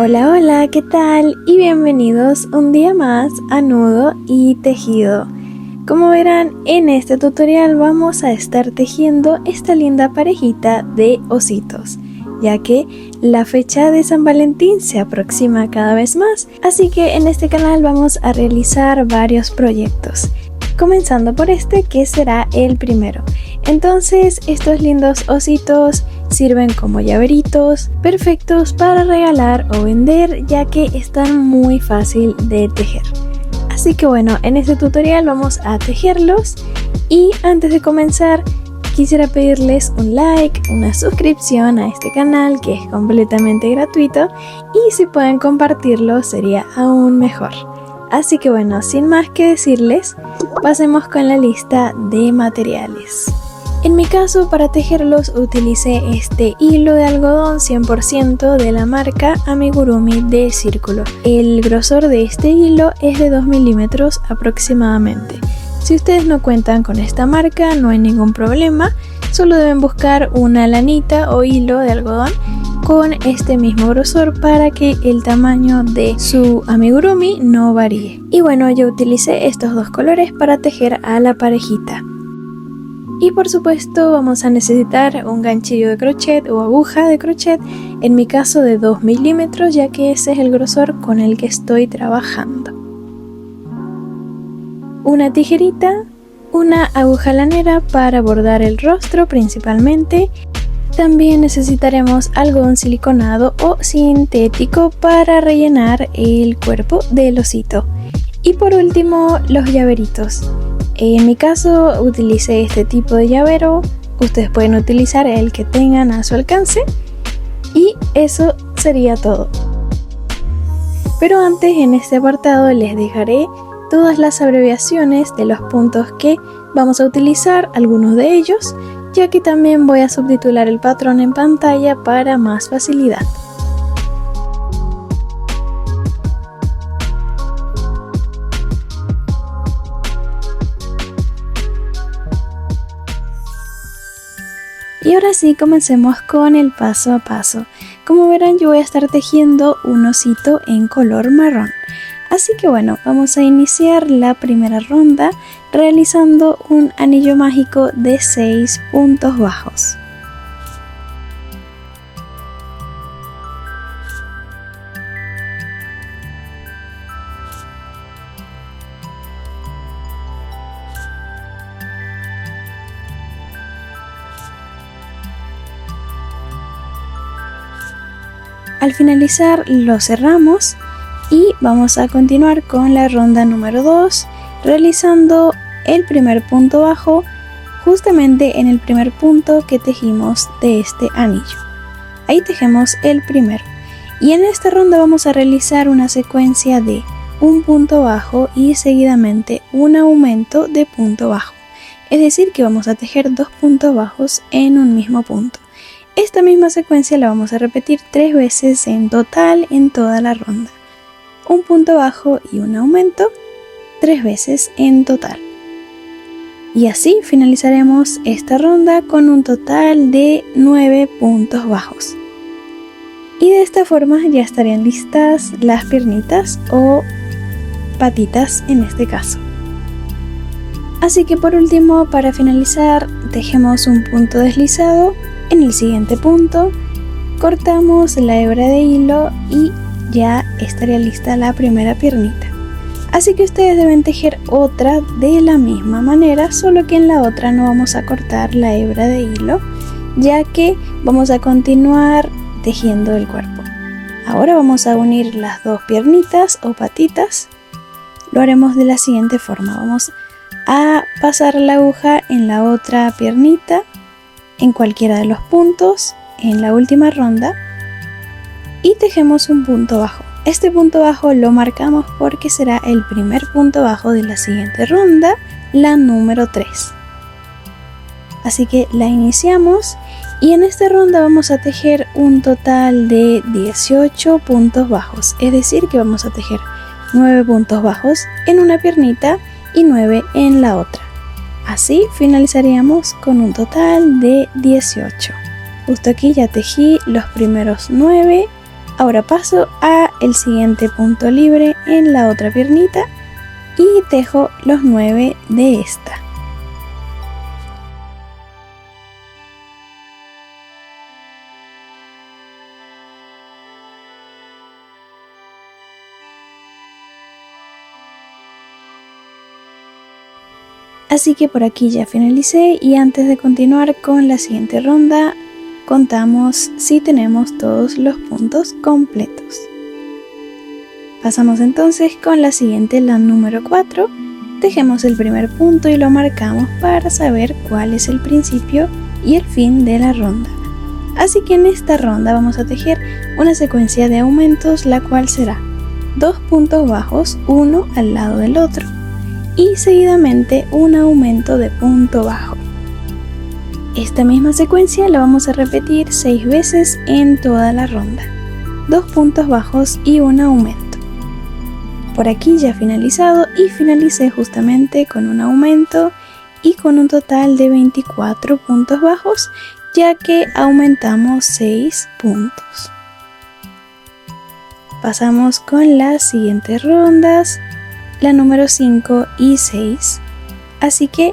Hola, hola, ¿qué tal? Y bienvenidos un día más a Nudo y Tejido. Como verán, en este tutorial vamos a estar tejiendo esta linda parejita de ositos, ya que la fecha de San Valentín se aproxima cada vez más, así que en este canal vamos a realizar varios proyectos, comenzando por este que será el primero. Entonces estos lindos ositos sirven como llaveritos perfectos para regalar o vender, ya que están muy fácil de tejer. Así que bueno, en este tutorial vamos a tejerlos y antes de comenzar quisiera pedirles un like, una suscripción a este canal que es completamente gratuito y si pueden compartirlo sería aún mejor. Así que bueno, sin más que decirles, pasemos con la lista de materiales. En mi caso, para tejerlos utilicé este hilo de algodón 100% de la marca Amigurumi de círculo. El grosor de este hilo es de 2 milímetros aproximadamente. Si ustedes no cuentan con esta marca, no hay ningún problema, solo deben buscar una lanita o hilo de algodón con este mismo grosor para que el tamaño de su amigurumi no varíe. Y bueno, yo utilicé estos dos colores para tejer a la parejita. Y por supuesto vamos a necesitar un ganchillo de crochet o aguja de crochet, en mi caso de 2 milímetros, ya que ese es el grosor con el que estoy trabajando. Una tijerita, una aguja lanera para bordar el rostro principalmente. También necesitaremos algodón siliconado o sintético para rellenar el cuerpo del osito. Y por último, los llaveritos. En mi caso utilicé este tipo de llavero, ustedes pueden utilizar el que tengan a su alcance y eso sería todo. Pero antes en este apartado les dejaré todas las abreviaciones de los puntos que vamos a utilizar, algunos de ellos, ya que también voy a subtitular el patrón en pantalla para más facilidad. Y ahora sí, comencemos con el paso a paso. Como verán, yo voy a estar tejiendo un osito en color marrón. Así que bueno, vamos a iniciar la primera ronda realizando un anillo mágico de 6 puntos bajos. Al finalizar lo cerramos y vamos a continuar con la ronda número 2 realizando el primer punto bajo justamente en el primer punto que tejimos de este anillo. Ahí tejemos el primero y en esta ronda vamos a realizar una secuencia de un punto bajo y seguidamente un aumento de punto bajo, es decir que vamos a tejer 2 puntos bajos en un mismo punto. Esta misma secuencia la vamos a repetir 3 veces en total en toda la ronda. Un punto bajo y un aumento 3 veces en total. Y así finalizaremos esta ronda con un total de 9 puntos bajos. Y de esta forma ya estarían listas las piernitas o patitas en este caso. Así que por último, para finalizar, tejemos un punto deslizado. En el siguiente punto cortamos la hebra de hilo y ya estaría lista la primera piernita. Así que ustedes deben tejer otra de la misma manera, solo que en la otra no vamos a cortar la hebra de hilo, ya que vamos a continuar tejiendo el cuerpo. Ahora vamos a unir las dos piernitas o patitas. Lo haremos de la siguiente forma. Vamos a pasar la aguja en la otra piernita, en cualquiera de los puntos, en la última ronda, y tejemos un punto bajo. Este punto bajo lo marcamos porque será el primer punto bajo de la siguiente ronda, la número 3. Así que la iniciamos y en esta ronda vamos a tejer un total de 18 puntos bajos, es decir que vamos a tejer 9 puntos bajos en una piernita y 9 en la otra. Así finalizaríamos con un total de 18. Justo aquí ya tejí los primeros 9 Ahora paso a el siguiente punto libre en la otra piernita y tejo los 9 de esta. Así que por aquí ya finalicé y antes de continuar con la siguiente ronda, contamos si tenemos todos los puntos completos. Pasamos entonces con la siguiente, la número 4. Tejemos el primer punto y lo marcamos para saber cuál es el principio y el fin de la ronda. Así que en esta ronda vamos a tejer una secuencia de aumentos, la cual será 2 puntos bajos, uno al lado del otro, y seguidamente un aumento de punto bajo. Esta misma secuencia la vamos a repetir 6 veces en toda la ronda. 2 puntos bajos y un aumento. Por aquí ya finalizado y finalicé justamente con un aumento y con un total de 24 puntos bajos, ya que aumentamos 6 puntos. Pasamos con las siguientes rondas, la número 5 y 6. Así que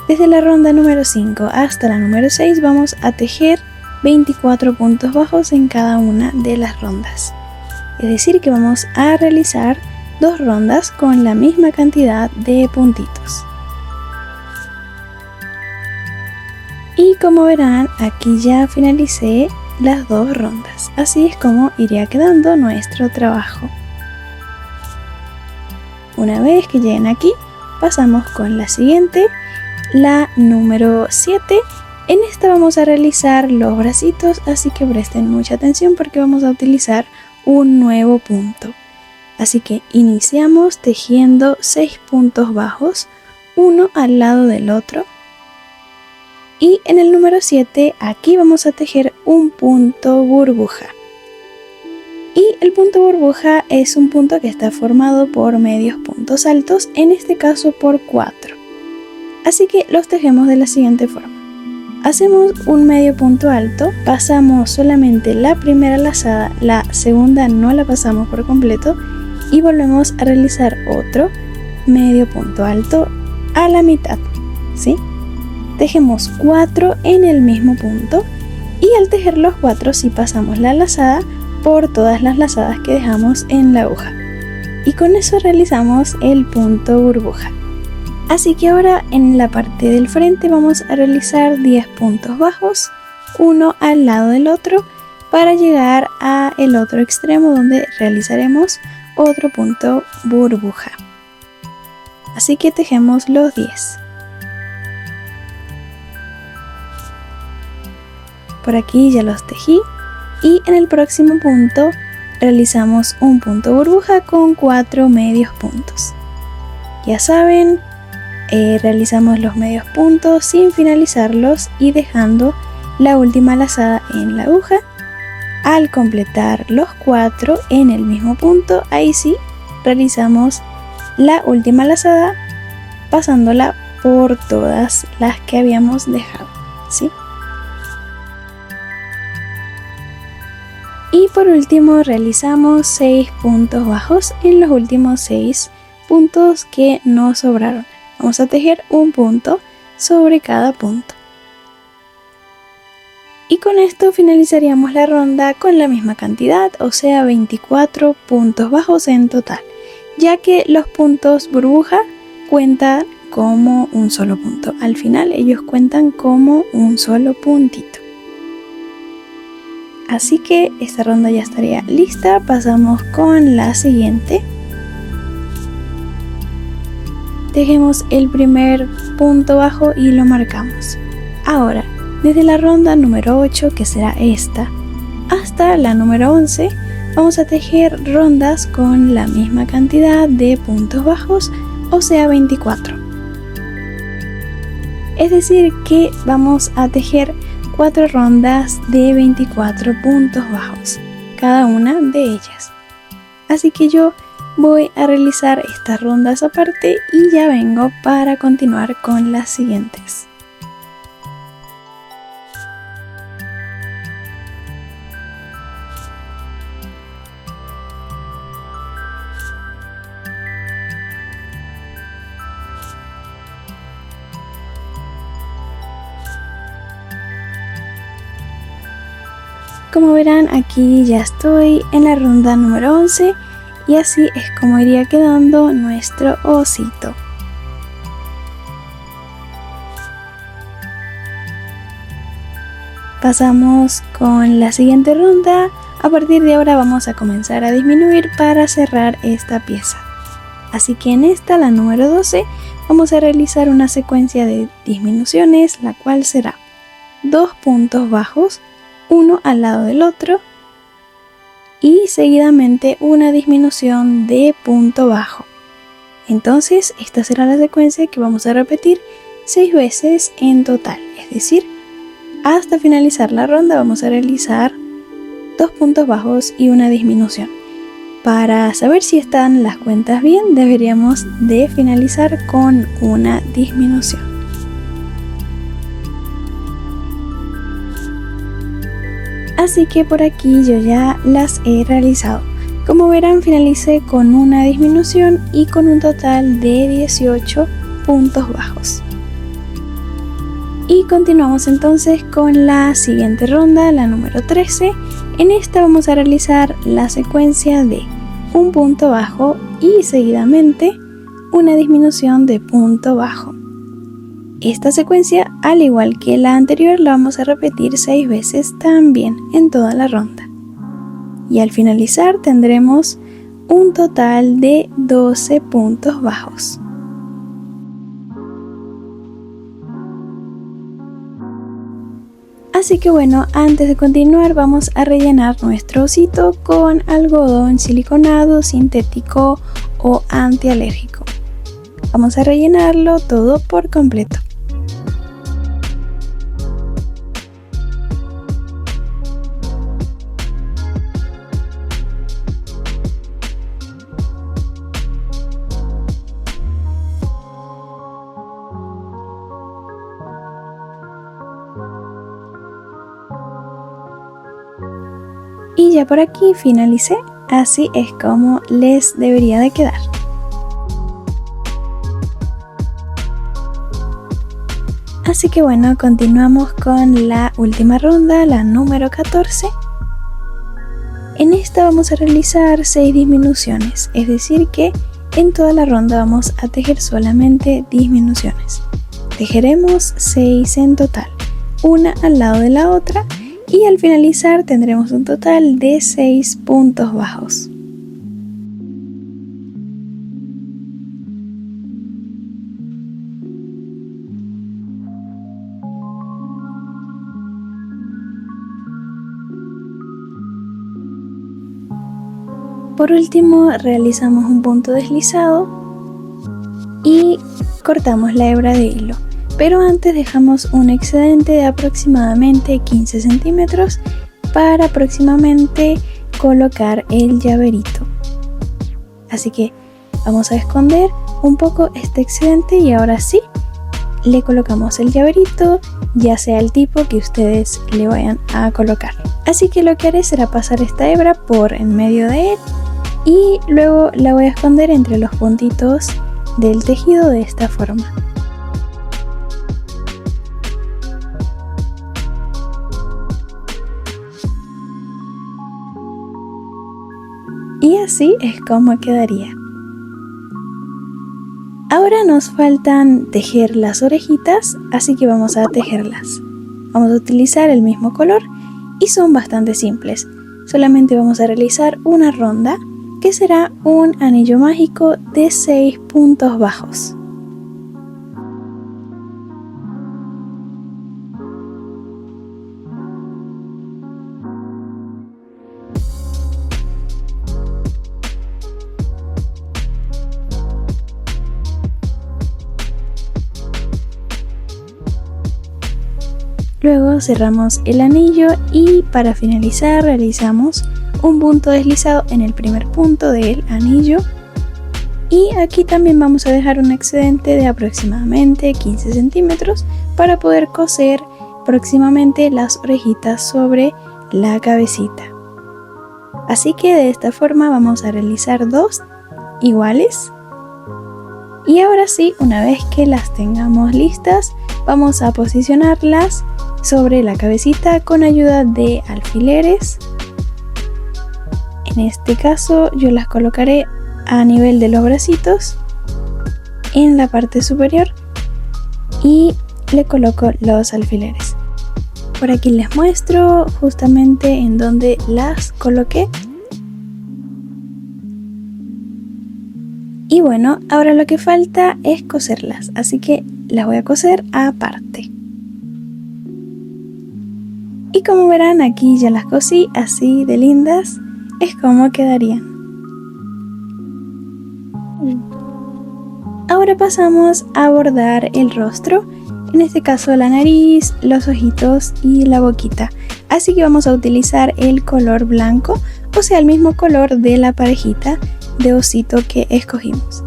desde la ronda número 5 hasta la número 6 vamos a tejer 24 puntos bajos en cada una de las rondas. Es decir que vamos a realizar 2 rondas con la misma cantidad de puntitos. Y como verán, aquí ya finalicé las 2 rondas. Así es como iría quedando nuestro trabajo. Una vez que lleguen aquí, pasamos con la siguiente, la número 7. En esta vamos a realizar los bracitos, así que presten mucha atención porque vamos a utilizar un nuevo punto. Así que iniciamos tejiendo 6 puntos bajos, uno al lado del otro. Y en el número 7, aquí vamos a tejer un punto burbuja. Y el punto burbuja es un punto que está formado por medios puntos altos, en este caso por 4. Así que los tejemos de la siguiente forma. Hacemos un medio punto alto, pasamos solamente la primera lazada, la segunda no la pasamos por completo y volvemos a realizar otro medio punto alto a la mitad, ¿sí? Tejemos 4 en el mismo punto y al tejer los 4 sí pasamos la lazada por todas las lazadas que dejamos en la aguja, y con eso realizamos el punto burbuja. Así que ahora en la parte del frente vamos a realizar 10 puntos bajos, uno al lado del otro, para llegar a el otro extremo donde realizaremos otro punto burbuja. Así que tejemos los 10. Por aquí ya los tejí. Y en el próximo punto realizamos un punto burbuja con 4 medios puntos. Ya saben, realizamos los medios puntos sin finalizarlos y dejando la última lazada en la aguja. Al completar los 4 en el mismo punto, ahí sí realizamos la última lazada pasándola por todas las que habíamos dejado, ¿sí? Y por último realizamos 6 puntos bajos en los últimos 6 puntos que nos sobraron. Vamos a tejer un punto sobre cada punto. Y con esto finalizaríamos la ronda con la misma cantidad, o sea 24 puntos bajos en total, ya que los puntos burbuja cuentan como un solo punto. Al final ellos cuentan como un solo puntito. Así que esta ronda ya estaría lista. Pasamos con la siguiente. Tejemos el primer punto bajo y lo marcamos. Ahora, desde la ronda número 8, que será esta, hasta la número 11, vamos a tejer rondas con la misma cantidad de puntos bajos, o sea 24. Es decir que vamos a tejer 4 rondas de 24 puntos bajos, cada una de ellas. Así que yo voy a realizar estas rondas aparte y ya vengo para continuar con las siguientes. Como verán, aquí ya estoy en la ronda número 11 y así es como iría quedando nuestro osito. Pasamos con la siguiente ronda. A partir de ahora vamos a comenzar a disminuir para cerrar esta pieza. Así que en esta, la número 12, vamos a realizar una secuencia de disminuciones, la cual será 2 puntos bajos, uno al lado del otro, y seguidamente una disminución de punto bajo. Entonces, esta será la secuencia que vamos a repetir 6 veces en total, es decir, hasta finalizar la ronda vamos a realizar 2 puntos bajos y una disminución. Para saber si están las cuentas bien, deberíamos de finalizar con una disminución. Así que por aquí yo ya las he realizado. Como verán, finalicé con una disminución y con un total de 18 puntos bajos. Y continuamos entonces con la siguiente ronda, la número 13. En esta vamos a realizar la secuencia de un punto bajo y seguidamente una disminución de punto bajo. Esta secuencia, al igual que la anterior, la vamos a repetir 6 veces también en toda la ronda. Y al finalizar tendremos un total de 12 puntos bajos. Así que bueno, antes de continuar vamos a rellenar nuestro osito con algodón siliconado, sintético o antialérgico. Vamos a rellenarlo todo por completo. Y ya por aquí finalicé, así es como les debería de quedar. Así que bueno, continuamos con la última ronda, la número 14. En esta vamos a realizar 6 disminuciones, es decir que en toda la ronda vamos a tejer solamente disminuciones. Tejeremos 6 en total, una al lado de la otra. Y al finalizar tendremos un total de 6 puntos bajos. Por último, realizamos un punto deslizado y cortamos la hebra de hilo. Pero antes dejamos un excedente de aproximadamente 15 centímetros para aproximadamente colocar el llaverito. Así que vamos a esconder un poco este excedente y ahora sí le colocamos el llaverito, ya sea el tipo que ustedes le vayan a colocar. Así que lo que haré será pasar esta hebra por en medio de él y luego la voy a esconder entre los puntitos del tejido de esta forma. Y así es como quedaría. Ahora nos faltan tejer las orejitas, así que vamos a tejerlas. Vamos a utilizar el mismo color y son bastante simples. Solamente vamos a realizar una ronda que será un anillo mágico de 6 puntos bajos. Luego cerramos el anillo y para finalizar realizamos un punto deslizado en el primer punto del anillo y aquí también vamos a dejar un excedente de aproximadamente 15 centímetros para poder coser próximamente las orejitas sobre la cabecita. Así que de esta forma vamos a realizar 2 iguales. Y ahora sí, una vez que las tengamos listas, vamos a posicionarlas sobre la cabecita con ayuda de alfileres. En este caso yo las colocaré a nivel de los bracitos en la parte superior y le coloco los alfileres. Por aquí les muestro justamente en donde las coloqué. Y bueno, ahora lo que falta es coserlas, así que las voy a coser aparte. Y como verán, aquí ya las cosí así de lindas, es como quedarían. Ahora pasamos a bordar el rostro, en este caso la nariz, los ojitos y la boquita. Así que vamos a utilizar el color blanco, o sea el mismo color de la parejita de osito que escogimos.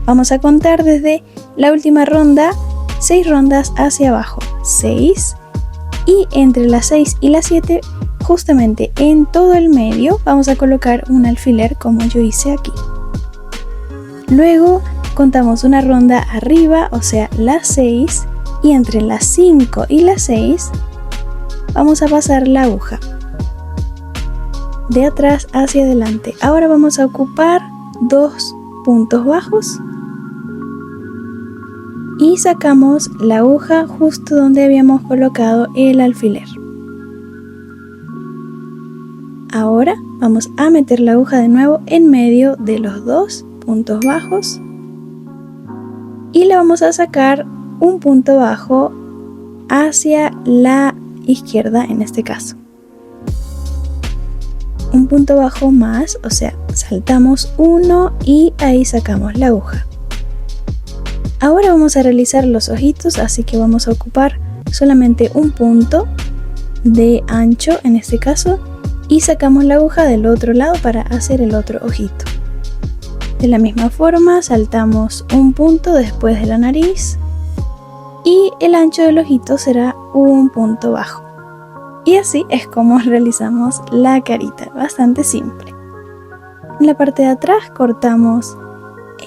Vamos a contar desde la última ronda, 6 rondas hacia abajo, 6, y entre las 6 y las 7, justamente en todo el medio, vamos a colocar un alfiler como yo hice aquí. Luego contamos una ronda arriba, o sea las 6, y entre las 5 y las 6 vamos a pasar la aguja de atrás hacia adelante. Ahora vamos a ocupar 2 puntos bajos y sacamos la aguja justo donde habíamos colocado el alfiler. Ahora vamos a meter la aguja de nuevo en medio de los 2 puntos bajos y le vamos a sacar un punto bajo hacia la izquierda en este caso. Un punto bajo más, o sea, saltamos uno y ahí sacamos la aguja. Ahora vamos a realizar los ojitos, así que vamos a ocupar solamente un punto de ancho en este caso y sacamos la aguja del otro lado para hacer el otro ojito. De la misma forma saltamos un punto después de la nariz y el ancho del ojito será un punto bajo. Y así es como realizamos la carita, bastante simple. En la parte de atrás cortamos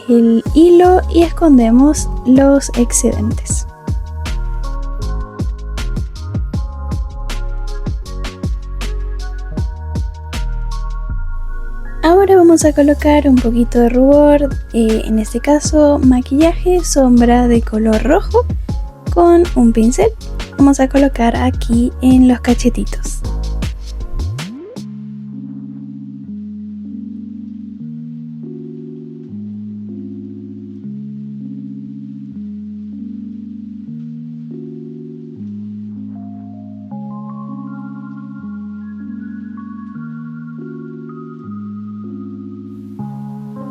el hilo y escondemos los excedentes. Ahora vamos a colocar un poquito de rubor, en este caso maquillaje, sombra de color rojo con un pincel. Vamos a colocar aquí en los cachetitos.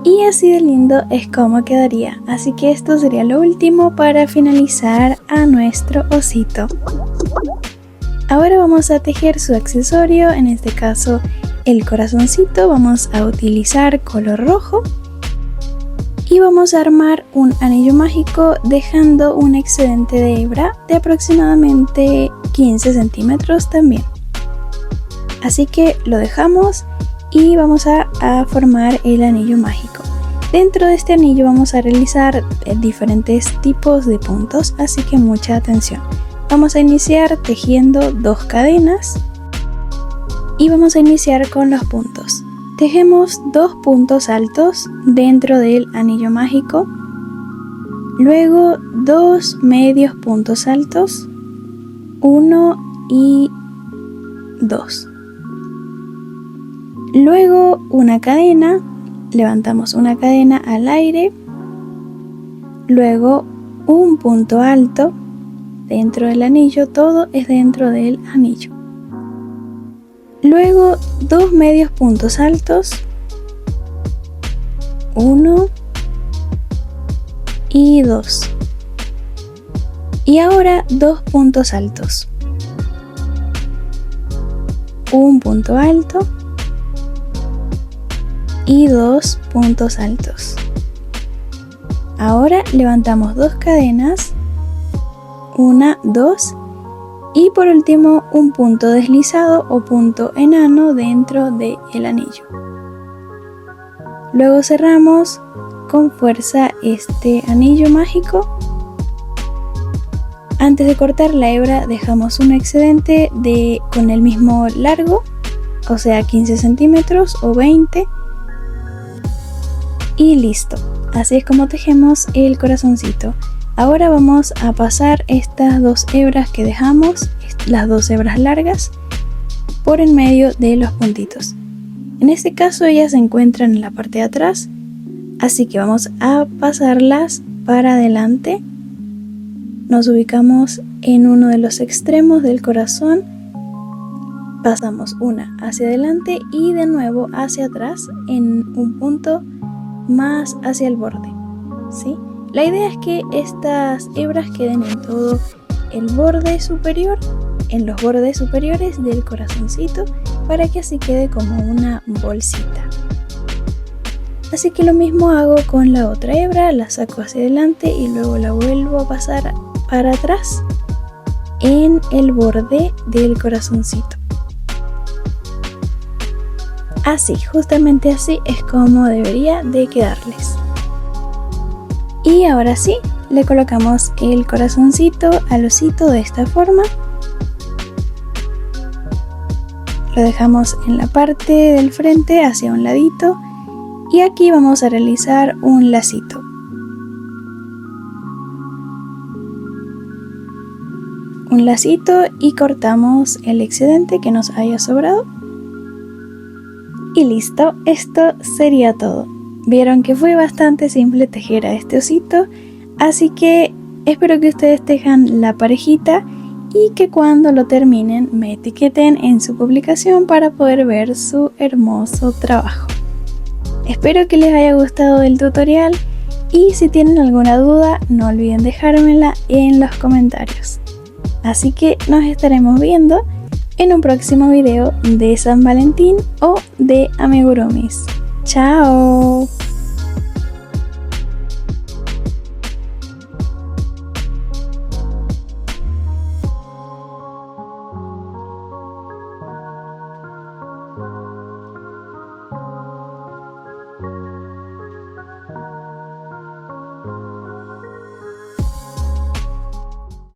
Y así de lindo es como quedaría, así que esto sería lo último para finalizar a nuestro osito. Ahora vamos a tejer su accesorio, en este caso el corazoncito. Vamos a utilizar color rojo y vamos a armar un anillo mágico dejando un excedente de hebra de aproximadamente 15 centímetros también. Así que lo dejamos y vamos a formar el anillo mágico. Dentro de este anillo vamos a realizar diferentes tipos de puntos, así que mucha atención. Vamos a iniciar tejiendo 2 cadenas y vamos a iniciar con los puntos. Tejemos 2 puntos altos dentro del anillo mágico, luego 2 medios puntos altos, 1 y 2. Luego una cadena, levantamos una cadena al aire, luego un punto alto dentro del anillo, todo es dentro del anillo. Luego 2 medios puntos altos, 1 y 2. Y ahora 2 puntos altos, un punto alto y 2 puntos altos. Ahora levantamos 2 cadenas, 1, 2 y por último un punto deslizado o punto enano dentro del anillo. Luego cerramos con fuerza este anillo mágico Antes de cortar la hebra dejamos un excedente con el mismo largo, o sea 15 centímetros o 20, y listo. Así es como tejemos el corazoncito. Ahora vamos a pasar estas 2 hebras que dejamos, las 2 hebras largas, por en medio de los puntitos. En este caso ellas se encuentran en la parte de atrás, así que vamos a pasarlas para adelante. Nos ubicamos en uno de los extremos del corazón, pasamos una hacia adelante y de nuevo hacia atrás en un punto más hacia el borde, ¿sí? La idea es que estas hebras queden en todo el borde superior, en los bordes superiores del corazoncito, para que así quede como una bolsita. Así que lo mismo hago con la otra hebra, la saco hacia adelante y luego la vuelvo a pasar para atrás en el borde del corazoncito. Así, justamente así es como debería de quedarles. Y ahora sí, le colocamos el corazoncito al osito de esta forma. Lo dejamos en la parte del frente hacia un ladito y aquí vamos a realizar un lacito. Un lacito y cortamos el excedente que nos haya sobrado. Y listo, esto sería todo. Vieron que fue bastante simple tejer a este osito, así que espero que ustedes tejan la parejita y que cuando lo terminen me etiqueten en su publicación para poder ver su hermoso trabajo. Espero que les haya gustado el tutorial y si tienen alguna duda no olviden dejármela en los comentarios. Así que nos estaremos viendo en un próximo video de San Valentín o de amigurumis. ¡Chao!